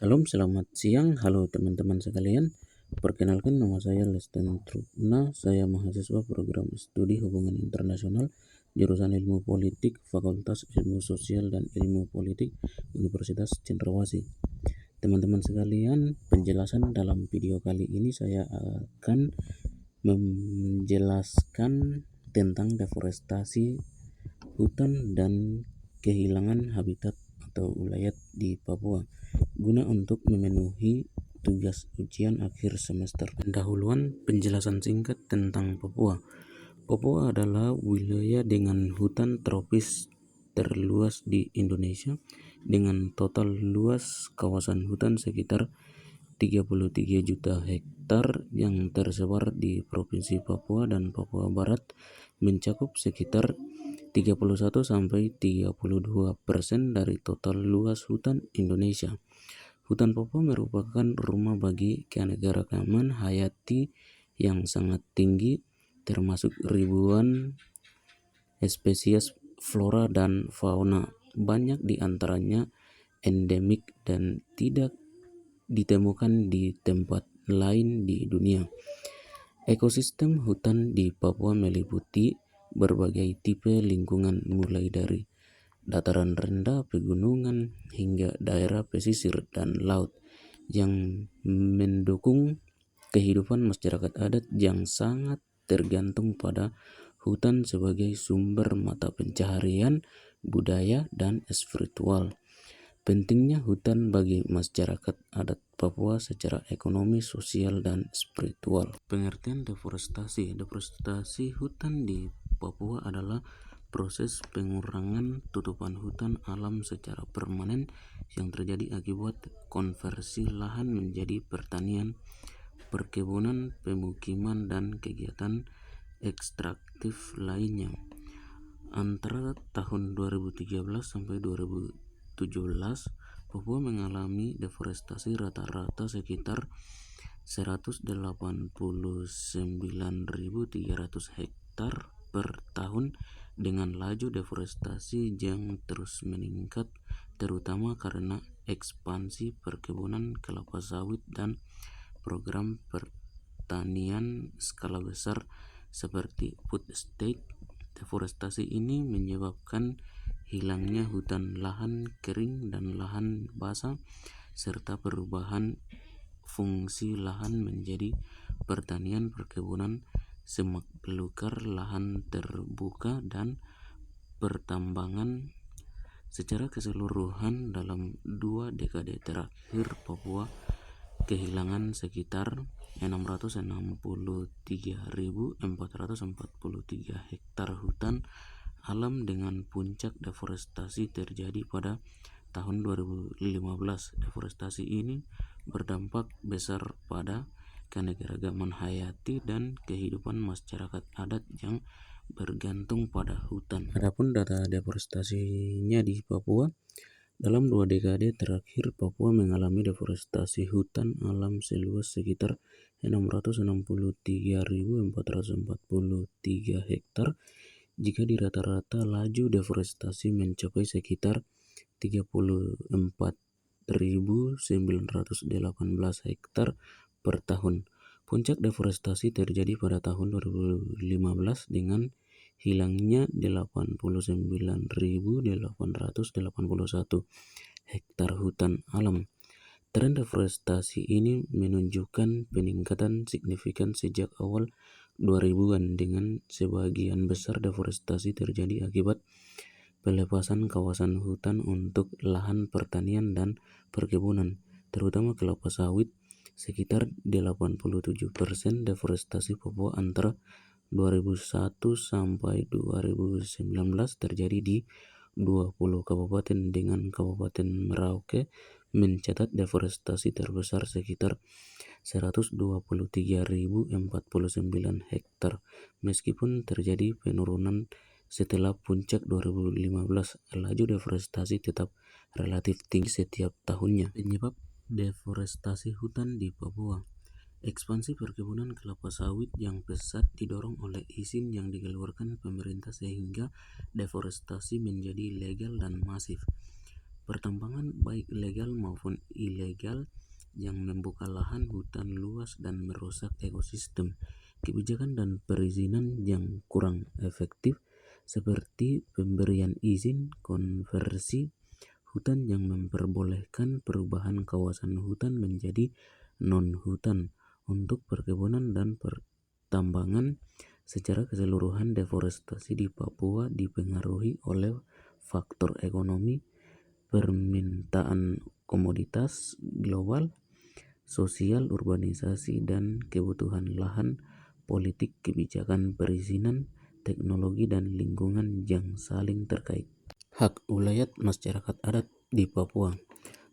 Salam, selamat siang. Halo teman-teman sekalian. Perkenalkan, nama saya Leston Trubna. Saya mahasiswa program studi hubungan internasional jurusan Ilmu Politik, Fakultas Ilmu Sosial dan Ilmu Politik, Universitas Cenderawasih. Teman-teman sekalian, penjelasan dalam video kali ini saya akan menjelaskan tentang deforestasi hutan dan kehilangan habitat atau ulayat di Papua guna untuk memenuhi tugas ujian akhir semester. Pendahuluan penjelasan singkat tentang Papua. Papua adalah wilayah dengan hutan tropis terluas di Indonesia dengan total luas kawasan hutan sekitar 33 juta hektar yang tersebar di Provinsi Papua dan Papua Barat, mencakup sekitar 31-32% dari total luas hutan Indonesia. Hutan Papua merupakan rumah bagi keanekaragaman hayati yang sangat tinggi, termasuk ribuan spesies flora dan fauna. Banyak di antaranya endemik dan tidak ditemukan di tempat lain di dunia. Ekosistem hutan di Papua meliputi berbagai tipe lingkungan, mulai dari dataran rendah, pegunungan, hingga daerah pesisir dan laut, yang mendukung kehidupan masyarakat adat yang sangat tergantung pada hutan sebagai sumber mata pencaharian, budaya, dan spiritual. Pentingnya hutan bagi masyarakat adat Papua secara ekonomi, sosial, dan spiritual. Pengertian deforestasi. Deforestasi hutan di Papua adalah proses pengurangan tutupan hutan alam secara permanen yang terjadi akibat konversi lahan menjadi pertanian, perkebunan, pemukiman, dan kegiatan ekstraktif lainnya. Antara tahun 2013 sampai 2017, Papua mengalami deforestasi rata-rata sekitar 189.300 hektar per tahun, dengan laju deforestasi yang terus meningkat, terutama karena ekspansi perkebunan kelapa sawit dan program pertanian skala besar seperti food estate. Deforestasi ini menyebabkan hilangnya hutan lahan kering dan lahan basah, serta perubahan fungsi lahan menjadi pertanian, perkebunan, semak belukar, lahan terbuka, dan pertambangan. Secara keseluruhan, dalam 2 dekade terakhir, Papua kehilangan sekitar 663.443 hektar hutan alam, dengan puncak deforestasi terjadi pada tahun 2015. Deforestasi ini berdampak besar pada keanekaragaman hayati dan kehidupan masyarakat adat yang bergantung pada hutan. Adapun data deforestasinya di Papua, dalam 2 dekade terakhir Papua mengalami deforestasi hutan alam seluas sekitar 663.443 hektar. Jika di rata-rata, laju deforestasi mencapai sekitar 34.918 hektar per tahun. Puncak deforestasi terjadi pada tahun 2015 dengan hilangnya 89.881 hektar hutan alam. Tren deforestasi ini menunjukkan peningkatan signifikan sejak awal 2000-an, dengan sebagian besar deforestasi terjadi akibat pelepasan kawasan hutan untuk lahan pertanian dan perkebunan, terutama kelapa sawit. Sekitar 87% deforestasi Papua antara 2001 sampai 2019 terjadi di 20 kabupaten, dengan Kabupaten Merauke mencatat deforestasi terbesar sekitar 123.049 hektar. Meskipun terjadi penurunan setelah puncak 2015, laju deforestasi tetap relatif tinggi setiap tahunnya. Penyebab deforestasi hutan di Papua. Ekspansi perkebunan kelapa sawit yang pesat didorong oleh izin yang dikeluarkan pemerintah, sehingga deforestasi menjadi legal dan masif. Pertambangan baik legal maupun ilegal yang membuka lahan hutan luas dan merusak ekosistem. Kebijakan dan perizinan yang kurang efektif seperti pemberian izin konversi hutan yang memperbolehkan perubahan kawasan hutan menjadi non-hutan untuk perkebunan dan pertambangan. Secara keseluruhan, deforestasi di Papua dipengaruhi oleh faktor ekonomi, permintaan komoditas global, sosial, urbanisasi, dan kebutuhan lahan, politik, kebijakan perizinan, teknologi, dan lingkungan yang saling terkait. Hak ulayat masyarakat adat di Papua.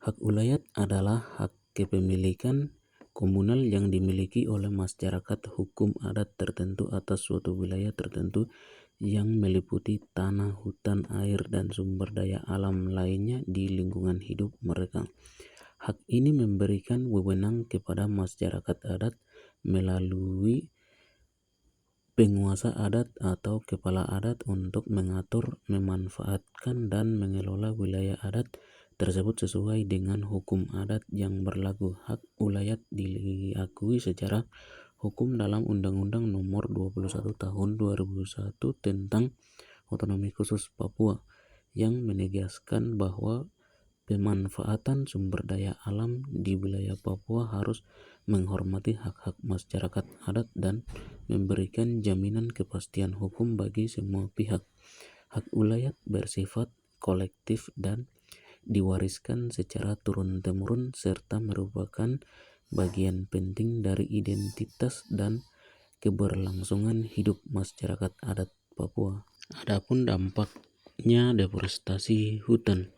Hak ulayat adalah hak kepemilikan komunal yang dimiliki oleh masyarakat hukum adat tertentu atas suatu wilayah tertentu yang meliputi tanah, hutan, air, dan sumber daya alam lainnya di lingkungan hidup mereka. Hak ini memberikan wewenang kepada masyarakat adat melalui penguasa adat atau kepala adat untuk mengatur, memanfaatkan, dan mengelola wilayah adat tersebut sesuai dengan hukum adat yang berlaku. Hak ulayat diakui secara hukum dalam Undang-Undang Nomor 21 Tahun 2001 tentang Otonomi Khusus Papua yang menegaskan bahwa pemanfaatan sumber daya alam di wilayah Papua harus menghormati hak-hak masyarakat adat dan memberikan jaminan kepastian hukum bagi semua pihak. Hak ulayat bersifat kolektif dan diwariskan secara turun-temurun serta merupakan bagian penting dari identitas dan keberlangsungan hidup masyarakat adat Papua. Adapun dampaknya deforestasi hutan.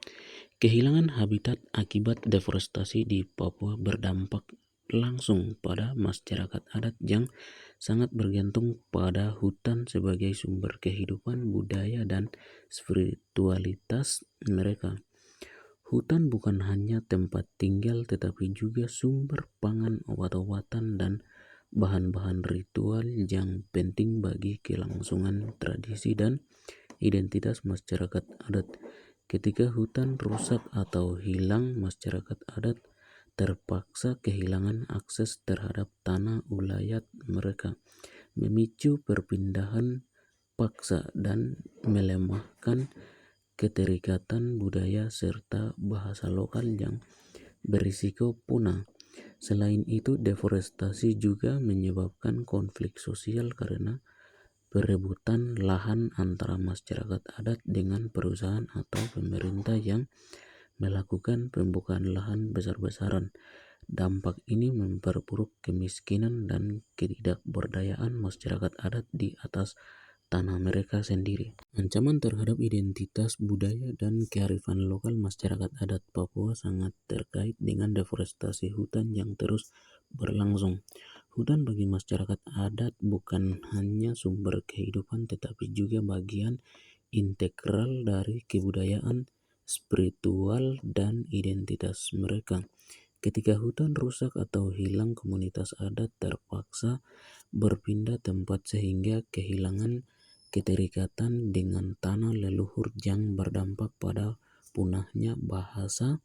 Kehilangan habitat akibat deforestasi di Papua berdampak langsung pada masyarakat adat yang sangat bergantung pada hutan sebagai sumber kehidupan, budaya, dan spiritualitas mereka. Hutan bukan hanya tempat tinggal tetapi juga sumber pangan, obat-obatan, dan bahan-bahan ritual yang penting bagi kelangsungan tradisi dan identitas masyarakat adat. Ketika hutan rusak atau hilang, masyarakat adat terpaksa kehilangan akses terhadap tanah ulayat mereka, memicu perpindahan paksa dan melemahkan keterikatan budaya serta bahasa lokal yang berisiko punah. Selain itu, deforestasi juga menyebabkan konflik sosial karena perebutan lahan antara masyarakat adat dengan perusahaan atau pemerintah yang melakukan pembukaan lahan besar-besaran. Dampak ini memperburuk kemiskinan dan ketidakberdayaan masyarakat adat di atas tanah mereka sendiri. Ancaman terhadap identitas budaya dan kearifan lokal masyarakat adat Papua sangat terkait dengan deforestasi hutan yang terus berlangsung. Hutan bagi masyarakat adat bukan hanya sumber kehidupan tetapi juga bagian integral dari kebudayaan, spiritual, dan identitas mereka. Ketika hutan rusak atau hilang, komunitas adat terpaksa berpindah tempat sehingga kehilangan keterikatan dengan tanah leluhur yang berdampak pada punahnya bahasa,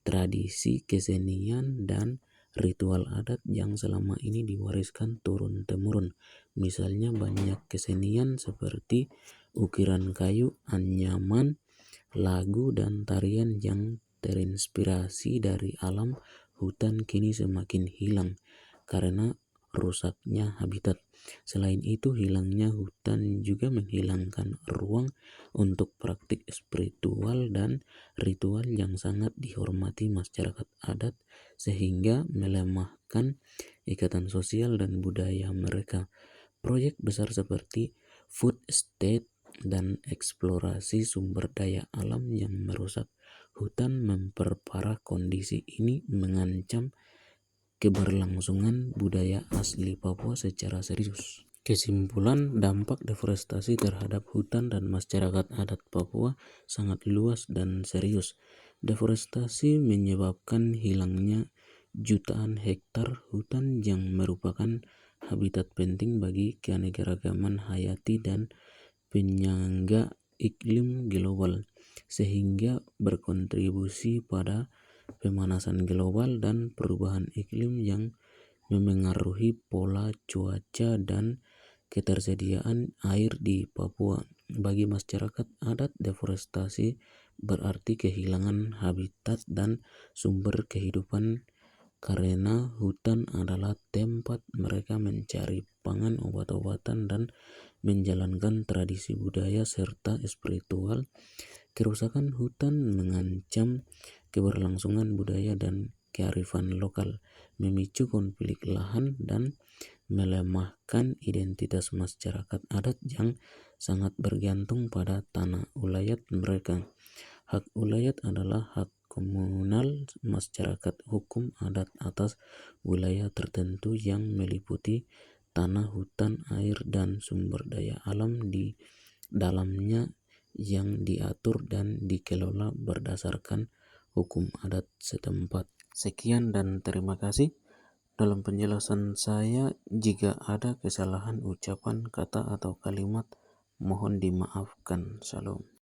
tradisi, kesenian, dan ritual adat yang selama ini diwariskan turun-temurun. Misalnya banyak kesenian seperti ukiran kayu, anyaman, lagu, dan tarian yang terinspirasi dari alam hutan kini semakin hilang karena rusaknya habitat. Selain itu, hilangnya hutan juga menghilangkan ruang untuk praktik spiritual dan ritual yang sangat dihormati masyarakat adat sehingga melemahkan ikatan sosial dan budaya mereka. Proyek besar seperti food estate dan eksplorasi sumber daya alam yang merusak hutan memperparah kondisi ini, mengancam keberlangsungan budaya asli Papua secara serius. Kesimpulan, dampak deforestasi terhadap hutan dan masyarakat adat Papua sangat luas dan serius. Deforestasi menyebabkan hilangnya jutaan hektar hutan yang merupakan habitat penting bagi keanekaragaman hayati dan penyangga iklim global. sehingga berkontribusi pada pemanasan global dan perubahan iklim yang memengaruhi pola cuaca dan ketersediaan air di Papua. Bagi masyarakat adat, deforestasi berarti kehilangan habitat dan sumber kehidupan karena hutan adalah tempat mereka mencari pangan, obat-obatan, dan menjalankan tradisi budaya serta spiritual. Kerusakan hutan mengancam keberlangsungan budaya dan kearifan lokal, memicu konflik lahan, dan melemahkan identitas masyarakat adat yang sangat bergantung pada tanah ulayat mereka. Hak ulayat adalah hak komunal masyarakat hukum adat atas wilayah tertentu yang meliputi tanah, hutan, air, dan sumber daya alam di dalamnya yang diatur dan dikelola berdasarkan hukum adat setempat. Sekian dan terima kasih. Dalam penjelasan saya, jika ada kesalahan ucapan, kata, atau kalimat, mohon dimaafkan. Salam.